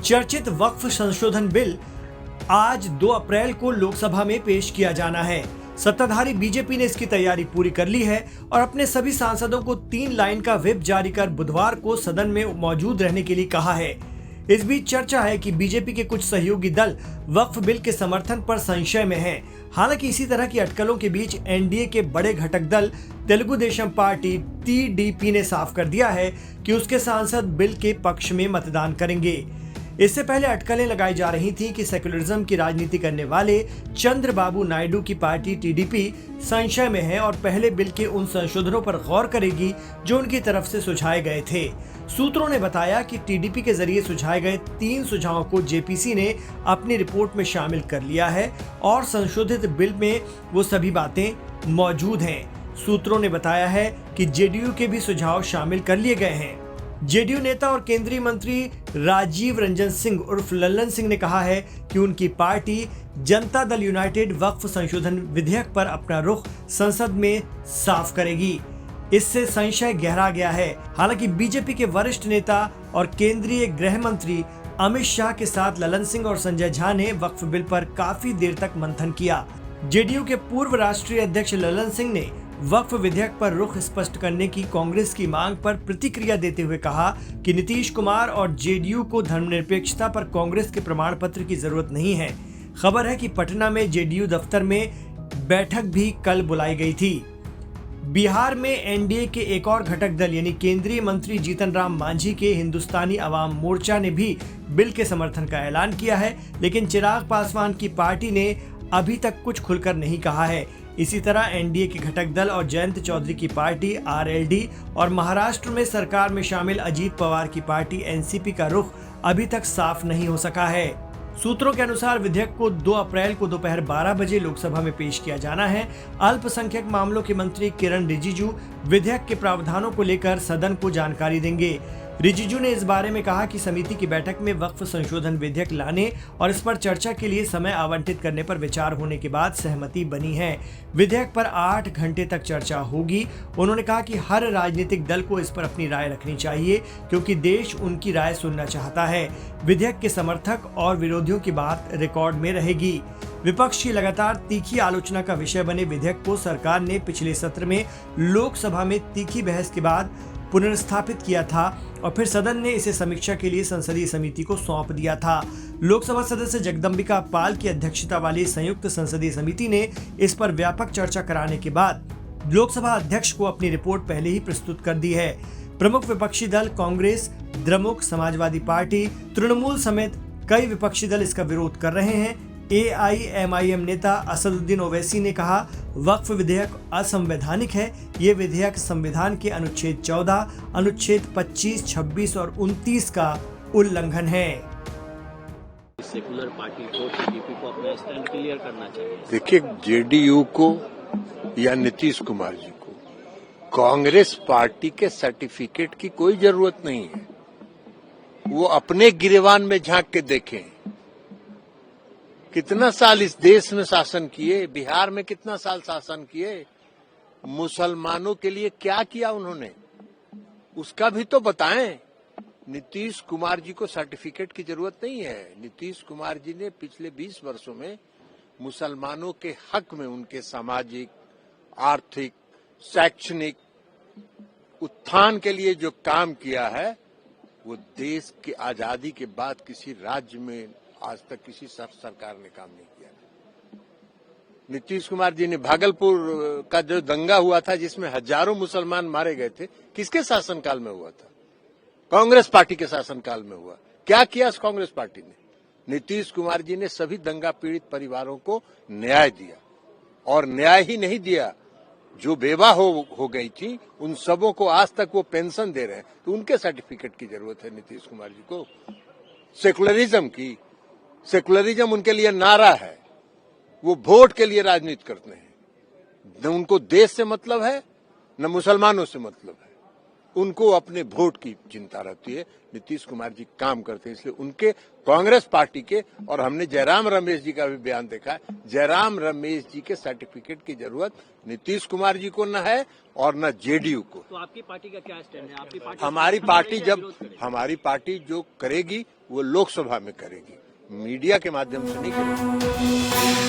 चर्चित वक्फ संशोधन बिल आज 2 अप्रैल को लोकसभा में पेश किया जाना है। सत्ताधारी बीजेपी ने इसकी तैयारी पूरी कर ली है और अपने सभी सांसदों को 3 लाइन का व्हिप जारी कर बुधवार को सदन में मौजूद रहने के लिए कहा है। इस बीच चर्चा है कि बीजेपी के कुछ सहयोगी दल वक्फ बिल के समर्थन पर संशय में हैं। हालांकि इसी तरह की अटकलों के बीच एनडीए के बड़े घटक दल तेलुगु देशम पार्टी टीडीपी ने साफ कर दिया है कि उसके सांसद बिल के पक्ष में मतदान करेंगे। इससे पहले अटकलें लगाई जा रही थी कि सेक्युलरिज्म की राजनीति करने वाले चंद्रबाबू नायडू की पार्टी टीडीपी संशय में है और पहले बिल के उन संशोधनों पर गौर करेगी जो उनकी तरफ से सुझाए गए थे। सूत्रों ने बताया कि टीडीपी के जरिए सुझाए गए 3 सुझावों को जेपीसी ने अपनी रिपोर्ट में शामिल कर लिया है और संशोधित बिल में वो सभी बातें मौजूद हैं। सूत्रों ने बताया है कि जेडीयू के भी सुझाव शामिल कर लिए गए हैं। जेडीयू नेता और केंद्रीय मंत्री राजीव रंजन सिंह उर्फ लल्लन सिंह ने कहा है कि उनकी पार्टी जनता दल यूनाइटेड वक्फ संशोधन विधेयक पर अपना रुख संसद में साफ करेगी। इससे संशय गहरा गया है। हालांकि बीजेपी के वरिष्ठ नेता और केंद्रीय गृह मंत्री अमित शाह के साथ लल्लन सिंह और संजय झा ने वक्फ बिल पर काफी देर तक मंथन किया। जेडीयू के पूर्व राष्ट्रीय अध्यक्ष लल्लन सिंह ने वक्फ विधेयक पर रुख स्पष्ट करने की कांग्रेस की मांग पर प्रतिक्रिया देते हुए कहा कि नीतीश कुमार और जेडीयू को धर्मनिरपेक्षता पर कांग्रेस के प्रमाण पत्र की जरूरत नहीं है। खबर है कि पटना में जेडीयू दफ्तर में बैठक भी कल बुलाई गई थी। बिहार में एनडीए के एक और घटक दल यानी केंद्रीय मंत्री जीतन राम मांझी के हिंदुस्तानी अवाम मोर्चा ने भी बिल के समर्थन का ऐलान किया है, लेकिन चिराग पासवान की पार्टी ने अभी तक कुछ खुलकर नहीं कहा है। इसी तरह एनडीए के घटक दल और जयंत चौधरी की पार्टी आरएलडी और महाराष्ट्र में सरकार में शामिल अजीत पवार की पार्टी एनसीपी का रुख अभी तक साफ नहीं हो सका है। सूत्रों के अनुसार विधेयक को 2 अप्रैल को दोपहर 12 बजे लोकसभा में पेश किया जाना है। अल्पसंख्यक मामलों के मंत्री किरण रिजिजू विधेयक के प्रावधानों को लेकर सदन को जानकारी देंगे। रिजिजू ने इस बारे में कहा कि समिति की बैठक में वक्फ संशोधन विधेयक लाने और इस पर चर्चा के लिए समय आवंटित करने पर विचार होने के बाद सहमति बनी है। विधेयक पर 8 घंटे तक चर्चा होगी। उन्होंने कहा कि हर राजनीतिक दल को इस पर अपनी राय रखनी चाहिए क्योंकि देश उनकी राय सुनना चाहता है। विधेयक के समर्थक और विरोधियों की बात रिकॉर्ड में रहेगी। विपक्ष की लगातार तीखी आलोचना का विषय बने विधेयक को सरकार ने पिछले सत्र में लोकसभा में तीखी बहस के बाद पुनर्स्थापित किया था और फिर सदन ने इसे समीक्षा के लिए संसदीय समिति को सौंप दिया था। लोकसभा सदस्य जगदम्बिका पाल की अध्यक्षता वाली संयुक्त संसदीय समिति ने इस पर व्यापक चर्चा कराने के बाद लोकसभा अध्यक्ष को अपनी रिपोर्ट पहले ही प्रस्तुत कर दी है। प्रमुख विपक्षी दल कांग्रेस, द्रमुक, समाजवादी पार्टी, तृणमूल समेत कई विपक्षी दल इसका विरोध कर रहे हैं। एआईएमआईएम नेता असदुद्दीन ओवैसी ने कहा वक्फ विधेयक असंवैधानिक है। ये विधेयक संविधान के अनुच्छेद 14, अनुच्छेद 25, 26 और 29 का उल्लंघन है। सेकुलर पार्टी को टीडीपी को अपना स्टैंड क्लियर करना चाहिए। देखिए, जेडीयू को या नीतीश कुमार जी को कांग्रेस पार्टी के सर्टिफिकेट की कोई जरूरत नहीं है। वो अपने गिरेबान में झांक के देखें। कितना साल इस देश में शासन किए, बिहार में कितना साल शासन किए, मुसलमानों के लिए क्या किया उन्होंने, उसका भी तो बताएं। नीतीश कुमार जी को सर्टिफिकेट की जरूरत नहीं है। नीतीश कुमार जी ने पिछले 20 वर्षों में मुसलमानों के हक में उनके सामाजिक, आर्थिक, शैक्षणिक उत्थान के लिए जो काम किया है वो देश की आजादी के बाद किसी राज्य में आज तक किसी सरकार ने काम नहीं किया। नीतीश कुमार जी ने भागलपुर का जो दंगा हुआ था जिसमें हजारों मुसलमान मारे गए थे, किसके शासनकाल में हुआ था? कांग्रेस पार्टी के शासनकाल में हुआ। क्या किया कांग्रेस पार्टी ने? नीतीश कुमार जी ने सभी दंगा पीड़ित परिवारों को न्याय दिया और न्याय ही नहीं दिया, जो बेवा हो गई थी उन सबों को आज तक वो पेंशन दे रहे हैं। तो उनके सर्टिफिकेट की जरूरत है नीतीश कुमार जी को। सेकुलरिज्म की, सेकुलरिज्म उनके लिए नारा है। वो वोट के लिए राजनीति करते हैं। न उनको देश से मतलब है न मुसलमानों से मतलब है। उनको अपने वोट की चिंता रहती है। नीतीश कुमार जी काम करते हैं, इसलिए उनके कांग्रेस पार्टी के, और हमने जयराम रमेश जी का भी बयान देखा है, जयराम रमेश जी के सर्टिफिकेट की जरूरत नीतीश कुमार जी को न है और न जेडीयू को। तो आपकी पार्टी का क्या स्टैंड है? आपकी पार्टी हमारी पार्टी जो करेगी वो लोकसभा में करेगी, मीडिया के माध्यम से नहीं करेगी।